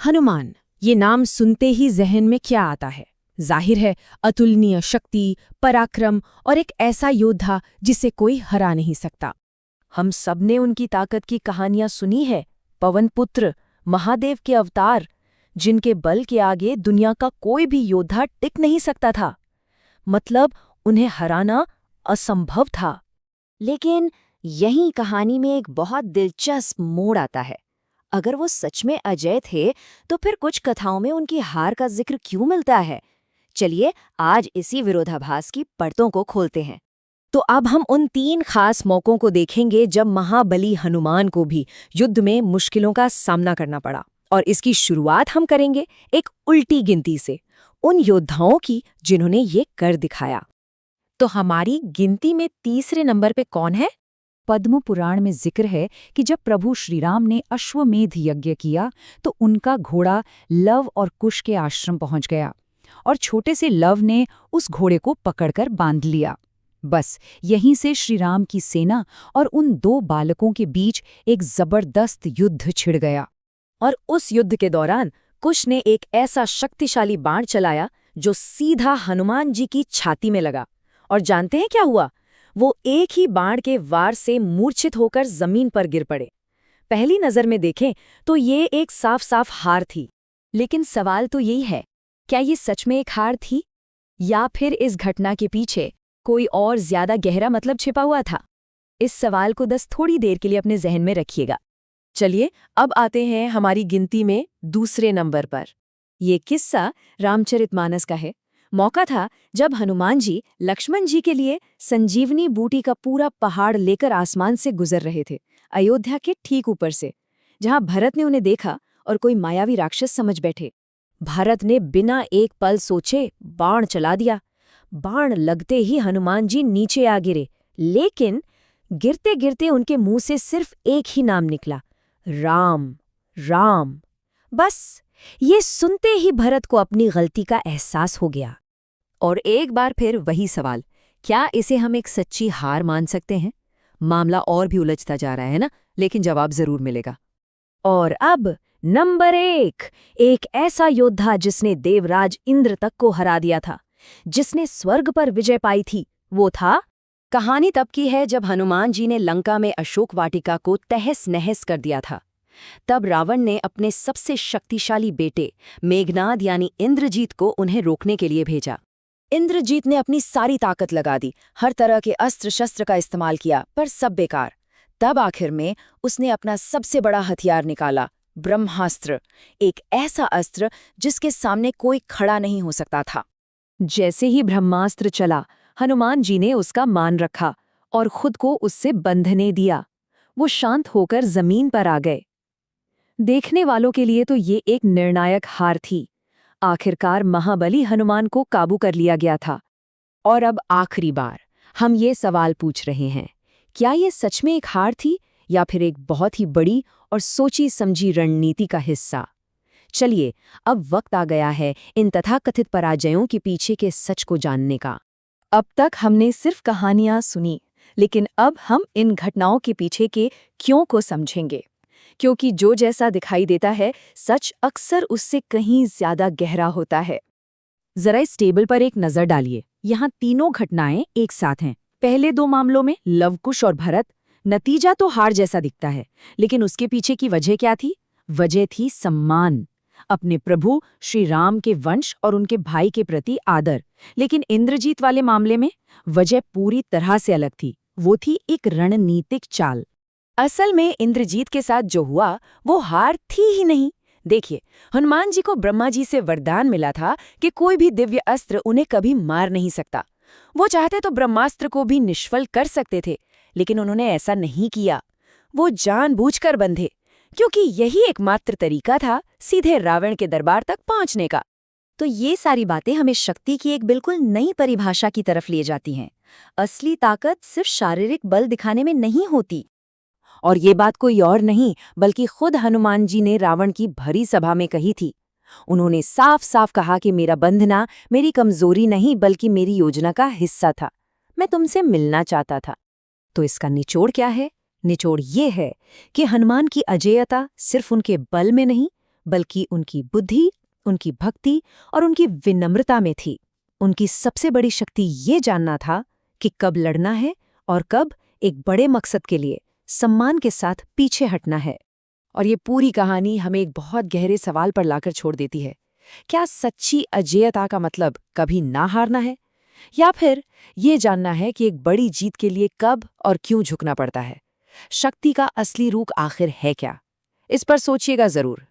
हनुमान, ये नाम सुनते ही जहन में क्या आता है? जाहिर है, अतुलनीय शक्ति, पराक्रम और एक ऐसा योद्धा जिसे कोई हरा नहीं सकता। हम सबने उनकी ताकत की कहानियां सुनी है। पवन पुत्र, महादेव के अवतार, जिनके बल के आगे दुनिया का कोई भी योद्धा टिक नहीं सकता था। मतलब उन्हें हराना असंभव था। लेकिन यही कहानी में एक बहुत दिलचस्प मोड़ आता है। अगर वो सच में अजय थे, तो फिर कुछ कथाओं में उनकी हार का जिक्र क्यों मिलता है? चलिए आज इसी विरोधाभास की परतों को खोलते हैं। तो अब हम उन 3 खास मौकों को देखेंगे जब महाबली हनुमान को भी युद्ध में मुश्किलों का सामना करना पड़ा। और इसकी शुरुआत हम करेंगे एक उल्टी गिनती से, उन योद्धाओं की जिन्होंने ये कर दिखाया। तो हमारी गिनती में तीसरे नंबर पे कौन है? पद्म पुराण में जिक्र है कि जब प्रभु श्रीराम ने अश्वमेध यज्ञ किया तो उनका घोड़ा लव और कुश के आश्रम पहुंच गया और छोटे से लव ने उस घोड़े को पकड़कर बांध लिया। बस यहीं से श्रीराम की सेना और उन 2 बालकों के बीच एक जबरदस्त युद्ध छिड़ गया। और उस युद्ध के दौरान कुश ने एक ऐसा शक्तिशाली बाण चलाया जो सीधा हनुमान जी की छाती में लगा। और जानते हैं क्या हुआ? वो एक ही बाण के वार से मूर्छित होकर जमीन पर गिर पड़े। पहली नजर में देखें तो ये एक साफ साफ हार थी। लेकिन सवाल तो यही है, क्या ये सच में एक हार थी या फिर इस घटना के पीछे कोई और ज्यादा गहरा मतलब छिपा हुआ था? इस सवाल को थोड़ी देर के लिए अपने जहन में रखिएगा। चलिए अब आते हैं हमारी गिनती में दूसरे नंबर पर। ये किस्सा रामचरितमानस का है। मौका था जब हनुमान जी लक्ष्मण जी के लिए संजीवनी बूटी का पूरा पहाड़ लेकर आसमान से गुजर रहे थे, अयोध्या के ठीक ऊपर से, जहां भरत ने उन्हें देखा और कोई मायावी राक्षस समझ बैठे। भरत ने बिना एक पल सोचे बाण चला दिया। बाण लगते ही हनुमान जी नीचे आ गिरे, लेकिन गिरते गिरते उनके मुंह से सिर्फ एक ही नाम निकला, राम राम। बस ये सुनते ही भरत को अपनी गलती का एहसास हो गया। और एक बार फिर वही सवाल, क्या इसे हम एक सच्ची हार मान सकते हैं? मामला और भी उलझता जा रहा है ना, लेकिन जवाब जरूर मिलेगा। और अब नंबर 1, एक ऐसा योद्धा जिसने देवराज इंद्र तक को हरा दिया था, जिसने स्वर्ग पर विजय पाई थी, वो था। कहानी तब की है जब हनुमान जी ने लंका में अशोक वाटिका को तहस नहस कर दिया था। तब रावण ने अपने सबसे शक्तिशाली बेटे मेघनाद यानी इंद्रजीत को उन्हें रोकने के लिए भेजा। इंद्रजीत ने अपनी सारी ताकत लगा दी, हर तरह के अस्त्र शस्त्र का इस्तेमाल किया, पर सब बेकार। तब आखिर में उसने अपना सबसे बड़ा हथियार निकाला, ब्रह्मास्त्र, एक ऐसा अस्त्र जिसके सामने कोई खड़ा नहीं हो सकता था। जैसे ही ब्रह्मास्त्र चला, हनुमान जी ने उसका मान रखा और खुद को उससे बंधने दिया। वो शांत होकर जमीन पर आ गए। देखने वालों के लिए तो ये एक निर्णायक हार थी। आखिरकार महाबली हनुमान को काबू कर लिया गया था। और अब आखिरी बार हम ये सवाल पूछ रहे हैं, क्या ये सच में एक हार थी या फिर एक बहुत ही बड़ी और सोची समझी रणनीति का हिस्सा? चलिए अब वक्त आ गया है इन तथाकथित पराजयों के पीछे के सच को जानने का। अब तक हमने सिर्फ कहानियां सुनी, लेकिन अब हम इन घटनाओं के पीछे के क्यों को समझेंगे, क्योंकि जो जैसा दिखाई देता है, सच अक्सर उससे कहीं ज्यादा गहरा होता है। जरा इस टेबल पर एक नजर डालिए। यहाँ तीनों घटनाएं एक साथ हैं। पहले 2 मामलों में लवकुश और भरत, नतीजा तो हार जैसा दिखता है, लेकिन उसके पीछे की वजह क्या थी? वजह थी सम्मान, अपने प्रभु श्री राम के वंश और उनके भाई के प्रति आदर। लेकिन इंद्रजीत वाले मामले में वजह पूरी तरह से अलग थी। वो थी एक रणनीतिक चाल। असल में इंद्रजीत के साथ जो हुआ वो हार थी ही नहीं। देखिए, हनुमान जी को ब्रह्मा जी से वरदान मिला था कि कोई भी दिव्य अस्त्र उन्हें कभी मार नहीं सकता। वो चाहते तो ब्रह्मास्त्र को भी निष्फल कर सकते थे, लेकिन उन्होंने ऐसा नहीं किया। वो जानबूझकर बंधे, क्योंकि यही एकमात्र तरीका था सीधे रावण के दरबार तक पहुंचने का। तो ये सारी बातें हमें शक्ति की एक बिल्कुल नई परिभाषा की तरफ ले जाती हैं। असली ताकत सिर्फ शारीरिक बल दिखाने में नहीं होती। और ये बात कोई और नहीं बल्कि खुद हनुमान जी ने रावण की भरी सभा में कही थी। उन्होंने साफ साफ कहा कि मेरा बंधना मेरी कमजोरी नहीं बल्कि मेरी योजना का हिस्सा था। मैं तुमसे मिलना चाहता था। तो इसका निचोड़ क्या है? निचोड़ ये है कि हनुमान की अजेयता सिर्फ उनके बल में नहीं बल्कि उनकी बुद्धि, उनकी भक्ति और उनकी विनम्रता में थी। उनकी सबसे बड़ी शक्ति ये जानना था कि कब लड़ना है और कब एक बड़े मकसद के लिए सम्मान के साथ पीछे हटना है। और ये पूरी कहानी हमें एक बहुत गहरे सवाल पर लाकर छोड़ देती है। क्या सच्ची अजेयता का मतलब कभी ना हारना है, या फिर ये जानना है कि एक बड़ी जीत के लिए कब और क्यों झुकना पड़ता है? शक्ति का असली रूप आखिर है क्या? इस पर सोचिएगा जरूर।